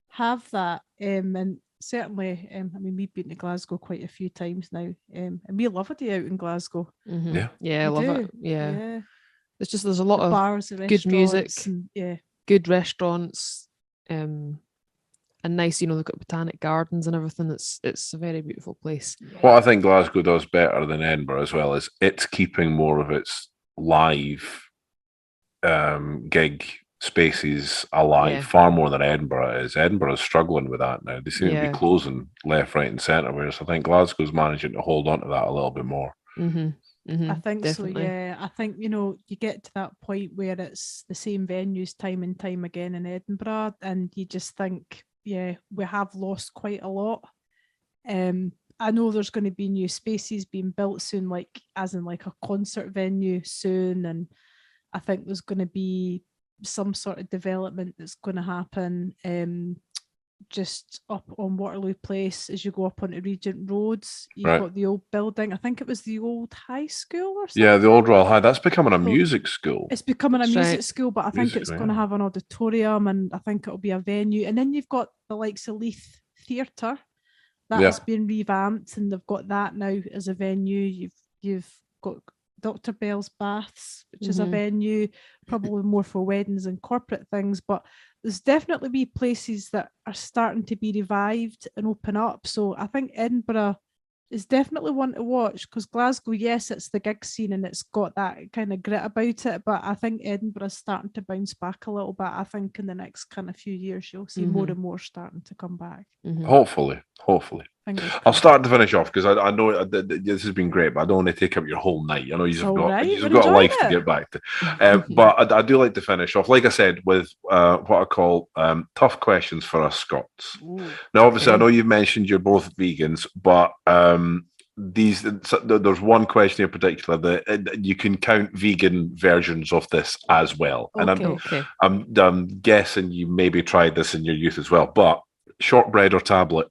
have that. And certainly, I mean, we've been to Glasgow quite a few times now, and we love a day out in Glasgow. I love it. Yeah. There's a lot of bars, good music, and, good restaurants, and nice, they've got botanic gardens and everything. It's a very beautiful place. What I think Glasgow does better than Edinburgh as well is it's keeping more of its live gig spaces alive, far more than Edinburgh is. Edinburgh is struggling with that now. They seem to be closing left, right, and centre, whereas I think Glasgow's managing to hold on to that a little bit more. I think definitely. so, yeah. I think, you get to that point where it's the same venues time and time again in Edinburgh, and you just think, we have lost quite a lot. I know there's going to be new spaces being built soon, as in a concert venue soon, and I think there's going to be some sort of development that's going to happen just up on Waterloo Place as you go up onto Regent Roads. You've got the old building. I think it was the old high school or something. Yeah, the old Royal High. That's becoming a music school. It's becoming a music school, but I think it's going to have an auditorium, and I think it'll be a venue. And then you've got the likes of Leith Theatre. That has been revamped, and they've got that now as a venue. You've got Dr. Bell's Baths, which is a venue, probably more for weddings and corporate things, but there's definitely be places that are starting to be revived and open up. So I think Edinburgh It's definitely one to watch because Glasgow, yes, it's the gig scene and it's got that kind of grit about it, but I think Edinburgh's starting to bounce back a little bit. I think in the next kind of few years, you'll see more and more starting to come back. Hopefully. Fingers I'll crossed. start to finish off because I know this has been great, but I don't want to take up your whole night. I know you've all right. you've We're got a enjoying life to it. get back to. But I do like to finish off, like I said, with what I call tough questions for us Scots. Ooh. Now, obviously, I Okay. know you've mentioned you're both vegans, but there's one question in particular that you can count vegan versions of this as well. And Okay. I'm guessing you maybe tried this in your youth as well, but shortbread or tablet?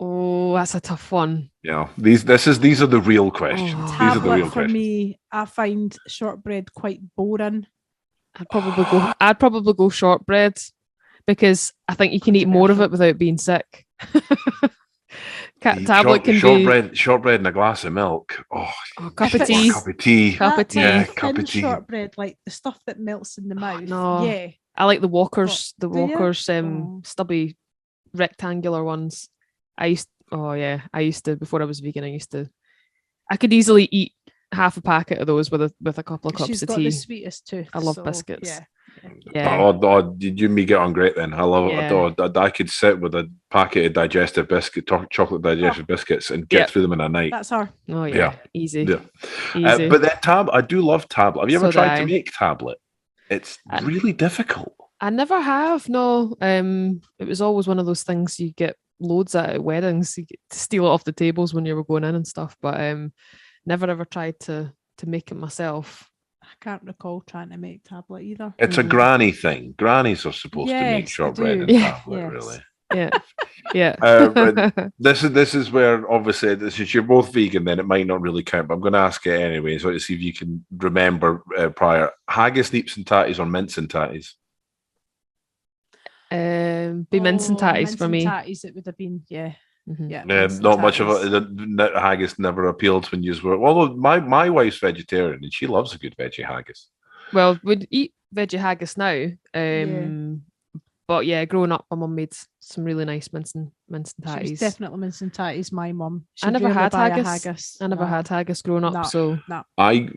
Oh, that's a tough one. Yeah, these are the real questions. Oh. These are the Tablet real for questions. me, I find shortbread quite boring. I'd probably go shortbread because I think you can eat more of it without being sick. Tablet can be shortbread and a glass of milk. Oh, cup of If tea. cup of tea. Cup of tea. Yeah, Thin cup of tea. shortbread, like the stuff that melts in the mouth. No. Yeah. I like the Walkers. What, do you? Stubby rectangular ones. I used to before I was vegan. I could easily eat half a packet of those with a couple of cups She's of got tea. the sweetest tooth. I love so, biscuits. Yeah. Yeah. Did you and me get on great then? I love Yeah. it. I could sit with a packet of digestive chocolate digestive biscuits and get through them in a night. That's her. Oh yeah. Yeah. Easy. Yeah. Easy. But that I do love tablet. Have you ever So tried do to I. make tablet? It's really difficult. I never have. No. It was always one of those things you get loads at weddings. You get to steal it off the tables when you were going in and stuff. But never ever tried to make it myself. I can't recall trying to make tablet either. It's a granny thing. Grannies are supposed to make Yes, shortbread they and do. tablet, Yes. really. Yeah. Yeah. But this is where obviously since you're both vegan, then it might not really count. But I'm going to ask it anyway, so to see if you can remember prior haggis, neeps and tatties, or mince and tatties. Be mince and tatties for me. Tatties, it would have been, yeah. Mm-hmm. Yeah, not much of a haggis never appealed when you were. Although my wife's vegetarian and she loves a good veggie haggis. Well, we'd eat veggie haggis now. But yeah, growing up, my mum made some really nice mince and tatties. She was definitely mince and tatties. My mum. I never had haggis. I never had haggis growing up. So I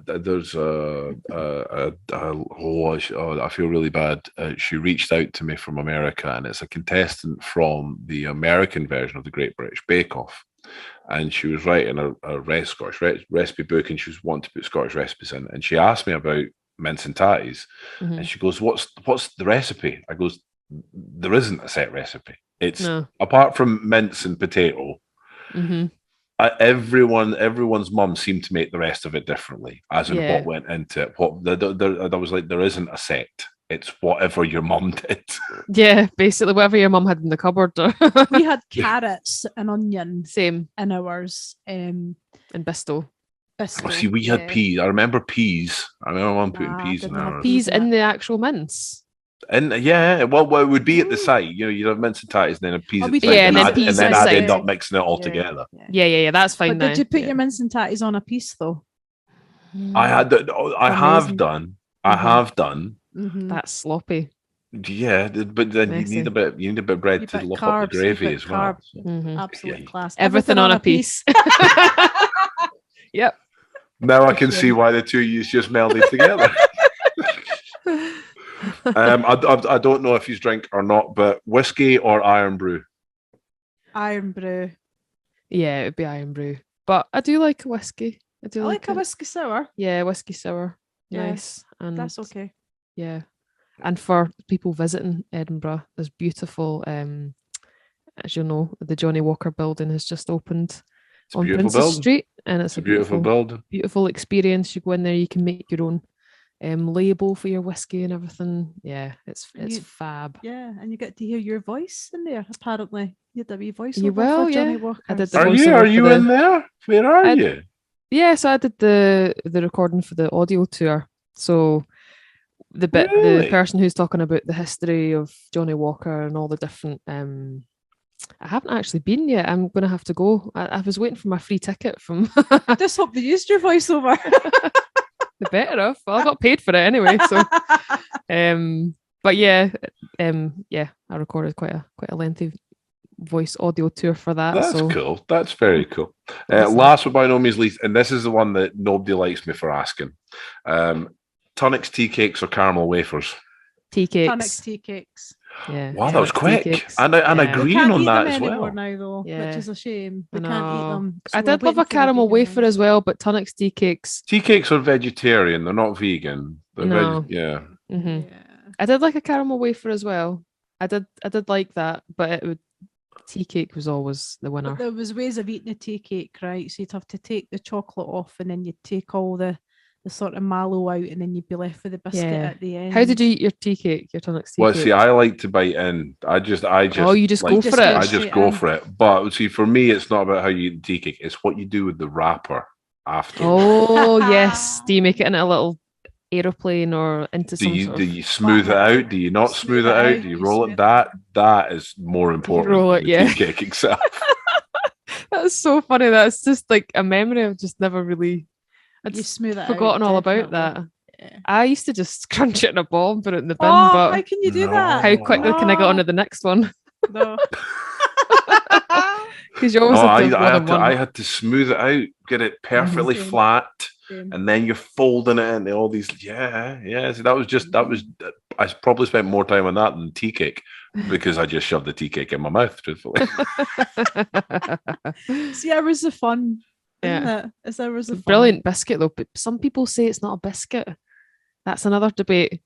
there's I feel really bad. She reached out to me from America, and it's a contestant from the American version of the Great British Bake Off. And she was writing a Scottish recipe book, and she was wanting to put Scottish recipes in. And she asked me about mince and tatties, and she goes, "What's the recipe?" I goes, "There isn't a set recipe. It's apart from mince and potato." Everyone's mum seemed to make the rest of it differently, as in what went into it. I was like, there isn't a set. It's whatever your mum did. Yeah, basically whatever your mum had in the cupboard. We had carrots and onion. Same in ours. In Bristol. See, we had peas. I remember peas. I remember mum putting peas in ours. Peas in the actual mince. And well, it would be at the side. You'd have mince and tatties, and then a peas at the side, and then I'd end up mixing it all together. Yeah, that's fine. But did you put your mince and tatties on a piece though? I have done. That's sloppy. Yeah, but then you need a bit of bread to lop up the gravy as well. Absolute class. Everything on a piece. Yep. Now I can see why the two of you just melded together. I don't know if you drink or not, but whiskey or iron brew? Iron brew. Yeah, it would be iron brew. But I do like a whiskey. I like a whiskey sour. Yeah, whiskey sour. Yeah, nice. And that's okay. Yeah. And for people visiting Edinburgh, there's beautiful, as you know, the Johnny Walker building has just opened on Princess Street, and it's a beautiful building. Beautiful experience. You go in there, you can make your own label for your whiskey and everything. Yeah, it's fab. Yeah, and you get to hear your voice in there. Apparently, you had a wee voice. You will, for Johnny yeah. Walker. I did the Are you in there? Where are you? Yeah, so I did the recording for the audio tour. So the person who's talking about the history of Johnny Walker and all the different I haven't actually been yet. I'm going to have to go. I was waiting for my free ticket from I just hope they used your voiceover. The better off. Well, I got paid for it anyway. So but I recorded quite a lengthy voice audio tour for that. That's so cool. That's very cool. Awesome. Last but by no means least, and this is the one that nobody likes me for asking. Tunnocks, tea cakes, or caramel wafers? tea Tunnocks cakes. tea cakes. Yeah. Wow, that was Tunnocks tea quick. cakes. And Yeah. agreeing Can't on eat that them as anymore well. now, though, Yeah. which is a shame. I We can't eat know. them. I so did we're love a waiting for the caramel vegan wafer ones. as well, but Tunnocks tea cakes. Tea cakes are vegetarian. They're not vegan. They're No. yeah. hmm Yeah. I did like a caramel wafer as well. I did like that, but tea cake was always the winner. But there was ways of eating a tea cake, right? So you'd have to take the chocolate off, and then you'd take all the sort of mallow out, and then you'd be left with the biscuit Yeah. at the end. How did you eat your tea cake, your Tunnocks tea Well, cake? see, I like to bite in. I just Oh, you just go like, for it. I just straight go in. for it. But see, for me, it's not about how you eat the tea cake. It's what you do with the wrapper after. Oh, yes. Do you make it in a little aeroplane or into Do some you sort do of... you smooth it out? Do you not smooth it out? Do you roll it? That is more important roll than it, the yeah. tea cake itself. That's so funny. That's just like a memory I've just never really... I'd You smooth it forgotten out, all about definitely. that. Yeah. I used to just crunch it in a ball and put it in the bin, Oh, but how can you do No. that? how quickly can I get on to the next one? No. Because you always No, have to have more than one. I had to smooth it out, get it perfectly Same. flat, Same. and then you're folding it into all these. Yeah. So that was. I probably spent more time on that than tea cake because I just shoved the tea cake in my mouth. Truthfully, See, hours of fun. Yeah. Isn't it? It's hours of fun. Brilliant biscuit though, but some people say it's not a biscuit. That's another debate.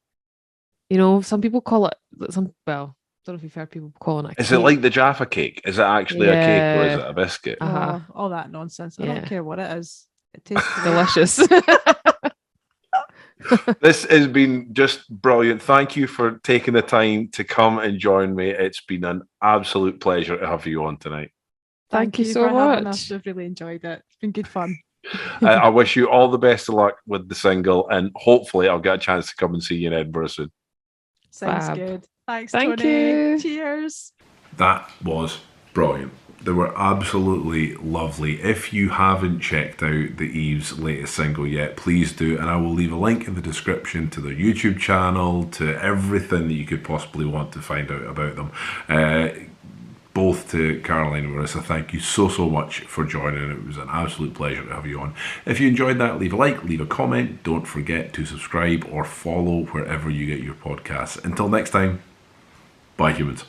You know, some people call it well, don't know if you've heard people calling it a is it cake. like the Jaffa cake? Is it actually a cake or is it a biscuit? Uh-huh. Oh, all that nonsense. I Yeah. don't care what it is. It tastes great. Delicious. This has been just brilliant. Thank you for taking the time to come and join me. It's been an absolute pleasure to have you on tonight. Thank you so for having us. much. I've really enjoyed it. It's been good fun. I wish you all the best of luck with the single, and hopefully I'll get a chance to come and see you in Edinburgh soon. Sounds Fab. good. Thanks, Thank Tony. you. Cheers. That was brilliant. They were absolutely lovely. If you haven't checked out the Eve's latest single yet, please do. And I will leave a link in the description to their YouTube channel, to everything that you could possibly want to find out about them. Both to Caroline and Marissa, thank you so much for joining. It was an absolute pleasure to have you on. If you enjoyed that, leave a like, leave a comment. Don't forget to subscribe or follow wherever you get your podcasts. Until next time, bye humans.